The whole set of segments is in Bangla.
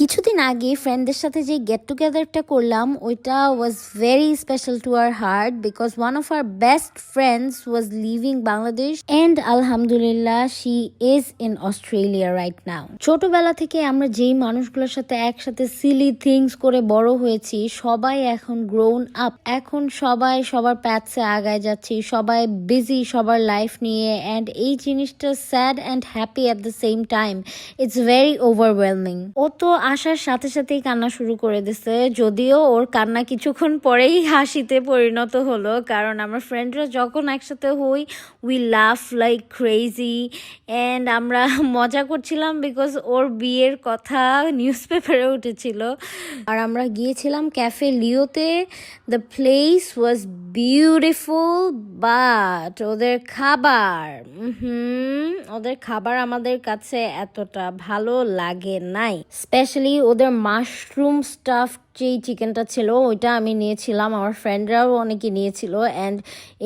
কিছুদিন আগে ফ্রেন্ডদের সাথে যে গেট টুগেদারটা করলাম ওইটা was very special to our heart because one of our best friends was living Bangladesh and আলহামদুলিল্লাহ she is in Australia right now. ছোটবেলা থেকে আমরা যেই মানুষগুলোর সাথে একসাথে সিলি থিংস করে বড় হয়েছি সবাই এখন গ্রোন আপ, এখন সবাই সবার প্যাথসে আগায় যাচ্ছি, সবাই বিজি সবার লাইফ নিয়ে, অ্যান্ড এই জিনিসটা sad and happy at the same time. It's very overwhelming. ও তো আসার সাথে সাথেই কান্না শুরু করে দিছে, যদিও ওর কান্না কিছুক্ষণ পরেই হাসিতে পরিণত হলো, কারণ আমার ফ্রেন্ডরা যখন একসাথে হই উই লাফ লাইক ক্রেজি অ্যান্ড আমরা মজা করছিলাম বিকজ ওর বিয়ের কথা নিউজ পেপারে উঠেছিল। আর আমরা গিয়েছিলাম ক্যাফে লিওতে। The place was beautiful but ওদের খাবার আমাদের কাছে এতটা ভালো লাগে নাই। স্পেশালি ওদের মাশরুম স্টাফ যেই চিকেনটা ছিল ওইটা আমি নিয়েছিলাম, আমার ফ্রেন্ডরাও অনেকে নিয়েছিল, and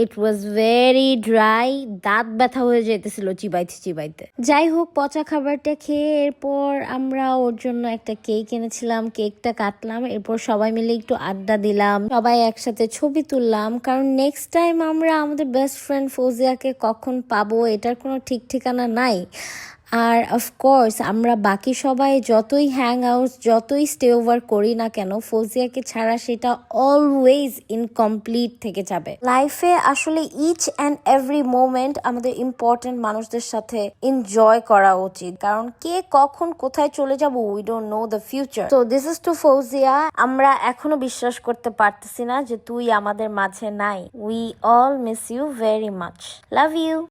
it was very dry, দাঁত ব্যথা হয়ে যেতেছিল চিবাইতে চিবাইতে। যাই হোক, পচা খাবারটা খেয়ে এরপর আমরা ওর জন্য একটা কেক এনেছিলাম, কেকটা কাটলাম, এরপর সবাই মিলে একটু আড্ডা দিলাম, সবাই একসাথে ছবি তুললাম, কারণ নেক্সট টাইম আমরা আমাদের বেস্ট ফ্রেন্ড ফৌজিয়াকে কখন পাবো এটার কোনো ঠিক ঠিকানা নাই। আর অফকোর্স আমরা বাকি সবাই যতই হ্যাং আউট, যতই স্টে ওভার করি না কেন, ফৌজিয়াকে ছাড়া সেটা অলওয়েজ ইনকমপ্লিট থেকে যাবে। লাইফে আসলে ইচ অ্যান্ড এভরি মোমেন্ট আমাদের ইম্পর্টেন্ট মানুষদের সাথে এনজয় করা উচিত, কারণ কে কখন কোথায় চলে যাব we don't know the future. So this is to Fauzia. আমরা এখনো বিশ্বাস করতে পারতেছি না যে তুই আমাদের মাঝে নাই। We all miss you very much. Love you.